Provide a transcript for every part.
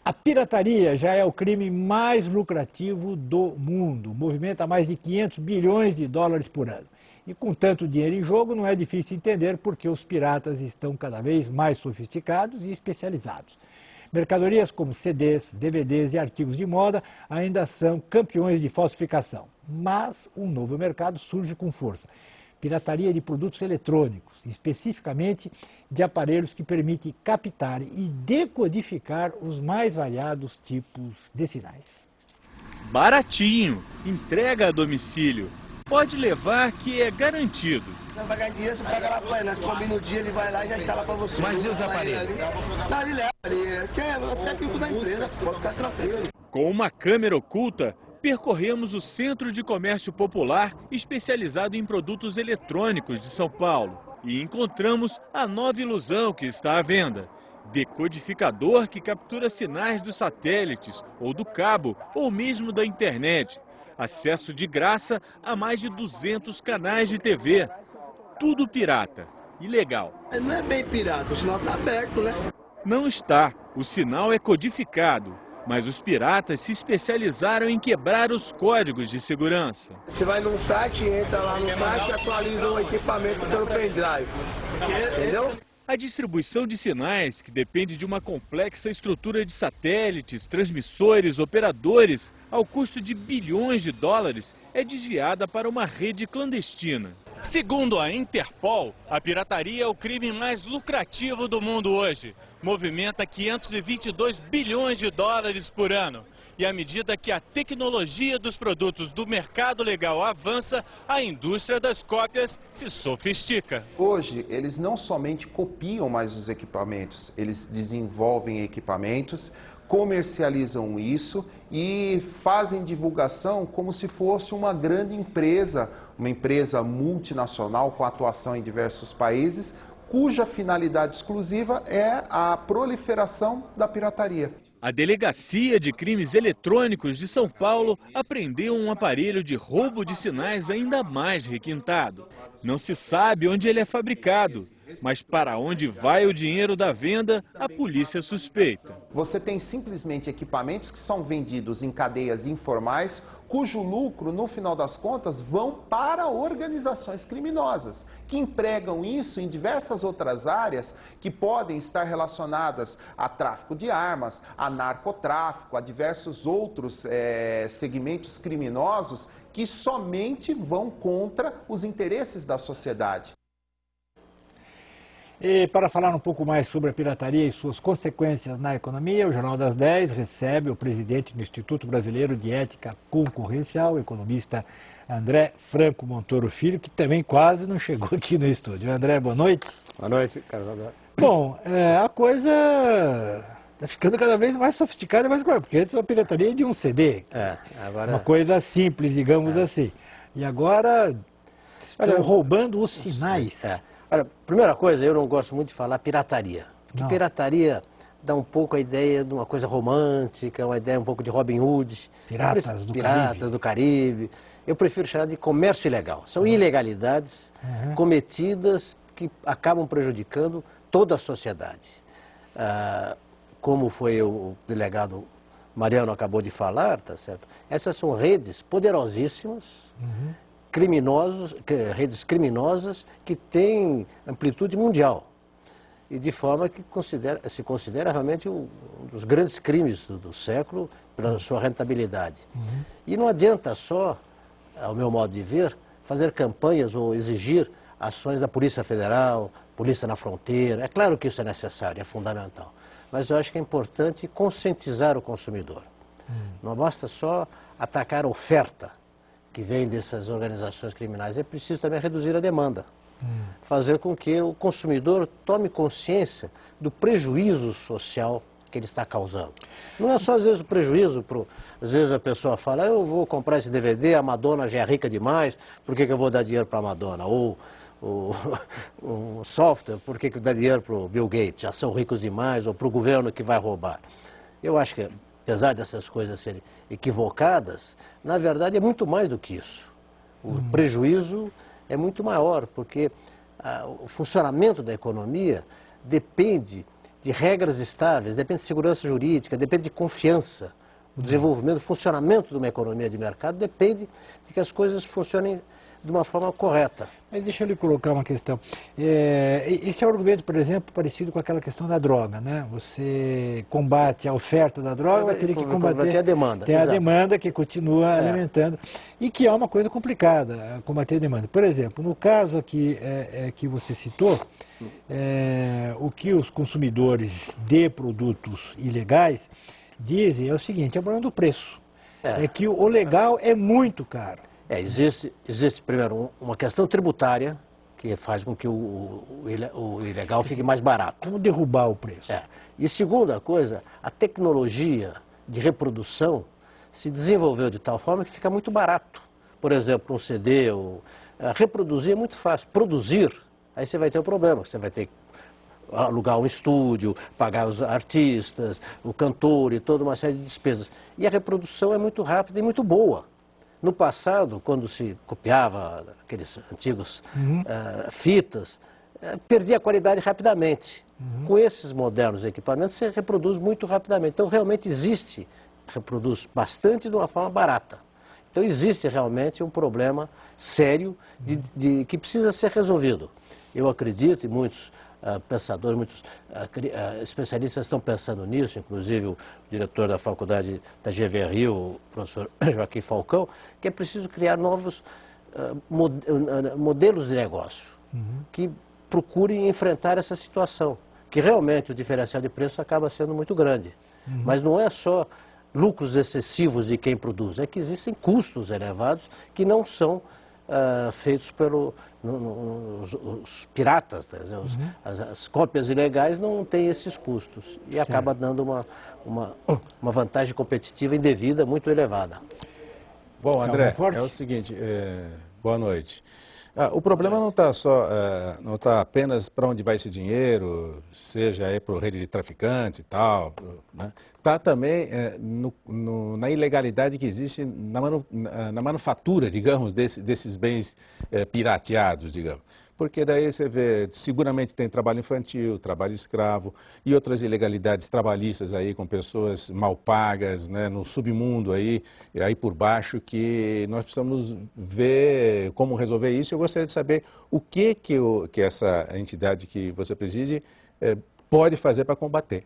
A pirataria já é o crime mais lucrativo do mundo. Movimenta mais de 500 bilhões de dólares por ano. E com tanto dinheiro em jogo, não é difícil entender por que os piratas estão cada vez mais sofisticados e especializados. Mercadorias como CDs, DVDs e artigos de moda ainda são campeões de falsificação. Mas um novo mercado surge com força. Pirataria de produtos eletrônicos, especificamente de aparelhos que permitem captar e decodificar os mais variados tipos de sinais. Baratinho, entrega a domicílio. Pode levar que é garantido. Você vai ganhar dinheiro, você paga lá pra ele. Nós combina o dia, ele vai lá e já instala pra você. Mas e os aparelhos? Não, ele leva. Que é técnico da empresa, pode ficar tranquilo. Com uma câmera oculta, percorremos o Centro de Comércio Popular, especializado em produtos eletrônicos de São Paulo. E encontramos a nova ilusão que está à venda. Decodificador que captura sinais dos satélites, ou do cabo, ou mesmo da internet. Acesso de graça a mais de 200 canais de TV. Tudo pirata. Ilegal. Não é bem pirata, o sinal está aberto, né? Não está. O sinal é codificado. Mas os piratas se especializaram em quebrar os códigos de segurança. Você vai num site, entra lá no site e atualiza o equipamento pelo pendrive. Entendeu? A distribuição de sinais, que depende de uma complexa estrutura de satélites, transmissores, operadores, ao custo de bilhões de dólares, é desviada para uma rede clandestina. Segundo a Interpol, a pirataria é o crime mais lucrativo do mundo hoje. Movimenta 522 bilhões de dólares por ano. E à medida que a tecnologia dos produtos do mercado legal avança, a indústria das cópias se sofistica. Hoje, eles não somente copiam mais os equipamentos, eles desenvolvem equipamentos, comercializam isso e fazem divulgação como se fosse uma grande empresa, uma empresa multinacional com atuação em diversos países, cuja finalidade exclusiva é a proliferação da pirataria. A Delegacia de Crimes Eletrônicos de São Paulo apreendeu um aparelho de roubo de sinais ainda mais requintado. Não se sabe onde ele é fabricado, mas para onde vai o dinheiro da venda, a polícia suspeita. Você tem simplesmente equipamentos que são vendidos em cadeias informais, cujo lucro, no final das contas, vão para organizações criminosas, que empregam isso em diversas outras áreas que podem estar relacionadas a tráfico de armas, a narcotráfico, a diversos outros segmentos criminosos que somente vão contra os interesses da sociedade. E para falar um pouco mais sobre a pirataria e suas consequências na economia, o Jornal das 10 recebe o presidente do Instituto Brasileiro de Ética Concorrencial, o economista André Franco Montoro Filho, que também quase não chegou aqui no estúdio. André, boa noite. Boa noite, Carlos. Bom, a coisa está ficando cada vez mais sofisticada, mas claro, porque antes a pirataria é de um CD. Agora... Uma coisa simples, digamos assim. E agora estão roubando os sinais. Olha, primeira coisa, eu não gosto muito de falar pirataria. Porque pirataria dá um pouco a ideia de uma coisa romântica, uma ideia um pouco de Robin Hood. Piratas do Caribe. Eu prefiro chamar de comércio ilegal. São ilegalidades cometidas que acabam prejudicando toda a sociedade. Como foi o delegado Mariano acabou de falar, tá certo? Essas são redes poderosíssimas, redes criminosas que têm amplitude mundial. E de forma que se considera realmente um dos grandes crimes do século pela sua rentabilidade. E não adianta só, ao meu modo de ver, fazer campanhas ou exigir ações da Polícia Federal, Polícia na Fronteira. É claro que isso é necessário, é fundamental. Mas eu acho que é importante conscientizar o consumidor. Não basta só atacar a oferta que vem dessas organizações criminais. É preciso também reduzir a demanda. Fazer com que o consumidor tome consciência do prejuízo social que ele está causando. Não é só, às vezes, o prejuízo, às vezes a pessoa fala, eu vou comprar esse DVD, a Madonna já é rica demais, por que eu vou dar dinheiro para a Madonna? Ou o software, por que dá dinheiro para o Bill Gates? Já são ricos demais, ou para o governo que vai roubar. Eu acho que, apesar dessas coisas serem equivocadas, na verdade é muito mais do que isso. O prejuízo é muito maior, porque o funcionamento da economia depende de de regras estáveis, depende de segurança jurídica, depende de confiança. O desenvolvimento, o funcionamento de uma economia de mercado depende de que as coisas funcionem de uma forma correta. Mas deixa eu lhe colocar uma questão. Esse é um argumento, por exemplo, parecido com aquela questão da droga, né? Você combate a oferta da droga, vai ter que combater a demanda. Tem a demanda que continua alimentando. E que é uma coisa complicada, combater a demanda. Por exemplo, no caso aqui que você citou, o que os consumidores de produtos ilegais dizem é o seguinte, é o problema do preço. É que o legal é muito caro. Existe primeiro uma questão tributária que faz com que o ilegal fique mais barato. Como derrubar o preço? E segunda coisa, a tecnologia de reprodução se desenvolveu de tal forma que fica muito barato. Por exemplo, um CD, reproduzir é muito fácil. Produzir, aí você vai ter um problema, você vai ter que alugar um estúdio, pagar os artistas, o cantor e toda uma série de despesas. E a reprodução é muito rápida e muito boa. No passado, quando se copiava aqueles antigos fitas, perdia a qualidade rapidamente. Com esses modernos equipamentos, você reproduz muito rapidamente. Então, realmente reproduz bastante de uma forma barata. Então, existe realmente um problema sério que precisa ser resolvido. Eu acredito, e muitos pensadores, muitos especialistas estão pensando nisso, inclusive o diretor da faculdade da GVRI, o professor Joaquim Falcão, que é preciso criar novos modelos de negócio que procurem enfrentar essa situação, que realmente o diferencial de preço acaba sendo muito grande. Mas não é só lucros excessivos de quem produz, é que existem custos elevados que não são feitos pelos piratas, tá? As cópias ilegais não têm esses custos e acaba dando uma vantagem competitiva indevida muito elevada. Bom, André, é o seguinte, boa noite. O problema não está apenas para onde vai esse dinheiro, seja aí para o rede de traficantes e tal, né? Está também na ilegalidade que existe na manufatura, digamos, desses bens pirateados, digamos. Porque daí você vê, seguramente tem trabalho infantil, trabalho escravo e outras ilegalidades trabalhistas aí com pessoas mal pagas, né, no submundo aí por baixo, que nós precisamos ver como resolver isso. Eu gostaria de saber o que essa entidade que você preside pode fazer para combater.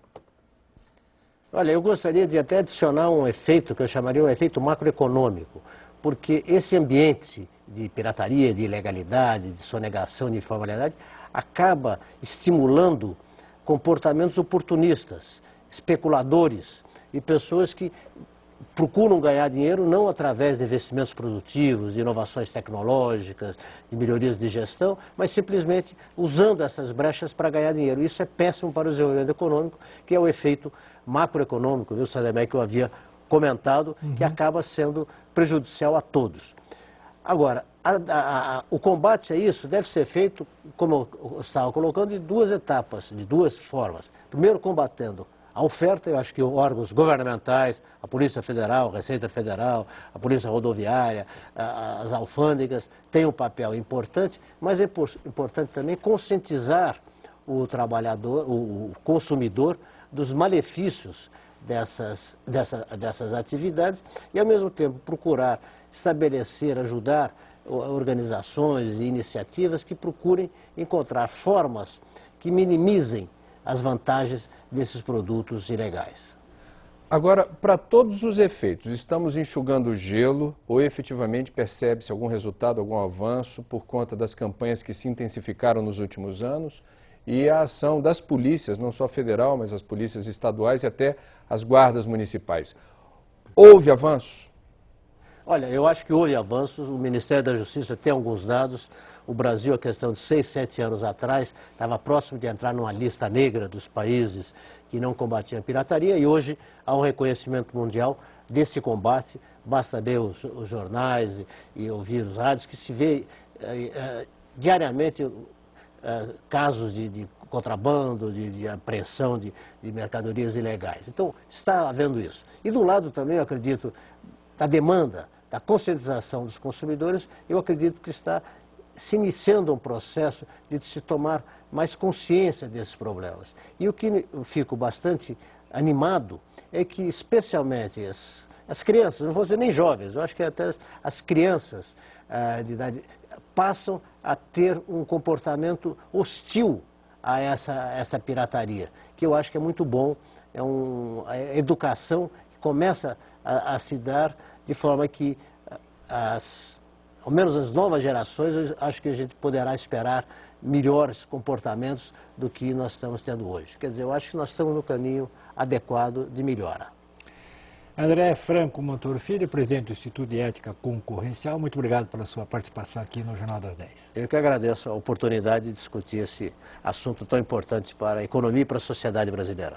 Olha, eu gostaria de até adicionar um efeito que eu chamaria um efeito macroeconômico, porque esse ambiente de pirataria, de ilegalidade, de sonegação, de informalidade, acaba estimulando comportamentos oportunistas, especuladores e pessoas que procuram ganhar dinheiro não através de investimentos produtivos, de inovações tecnológicas, de melhorias de gestão, mas simplesmente usando essas brechas para ganhar dinheiro. Isso é péssimo para o desenvolvimento econômico, que é o efeito macroeconômico, viu, Sademé, que eu havia comentado, que acaba sendo prejudicial a todos. Agora, o combate a isso deve ser feito, como eu estava colocando, de duas etapas, de duas formas. Primeiro, combatendo a oferta. Eu acho que órgãos governamentais, a Polícia Federal, a Receita Federal, a Polícia Rodoviária, as alfândegas, têm um papel importante, mas é importante também conscientizar o trabalhador, o consumidor, dos malefícios dessas atividades e, ao mesmo tempo, procurar estabelecer, ajudar organizações e iniciativas que procurem encontrar formas que minimizem as vantagens desses produtos ilegais. Agora, para todos os efeitos, estamos enxugando o gelo ou efetivamente percebe-se algum resultado, algum avanço por conta das campanhas que se intensificaram nos últimos anos e a ação das polícias, não só federal, mas as polícias estaduais e até as guardas municipais? Houve avanço? Olha, eu acho que houve avanços. O Ministério da Justiça tem alguns dados. O Brasil, a questão de 6, 7 anos atrás, estava próximo de entrar numa lista negra dos países que não combatiam a pirataria e hoje há um reconhecimento mundial desse combate. Basta ler os jornais e ouvir os rádios que se vê diariamente casos de contrabando, de apreensão de mercadorias ilegais. Então, está havendo isso. E do lado também, eu acredito, da demanda, da conscientização dos consumidores, eu acredito que está se iniciando um processo de se tomar mais consciência desses problemas. E o que eu fico bastante animado é que, especialmente as crianças, não vou dizer nem jovens, eu acho que até as crianças de idade passam a ter um comportamento hostil a essa pirataria, que eu acho que é muito bom, a educação que começa a se dar de forma que ao menos as novas gerações, eu acho que a gente poderá esperar melhores comportamentos do que nós estamos tendo hoje. Quer dizer, eu acho que nós estamos no caminho adequado de melhora. André Franco Montoro Filho, presidente do Instituto de Ética Concorrencial, muito obrigado pela sua participação aqui no Jornal das 10. Eu que agradeço a oportunidade de discutir esse assunto tão importante para a economia e para a sociedade brasileira.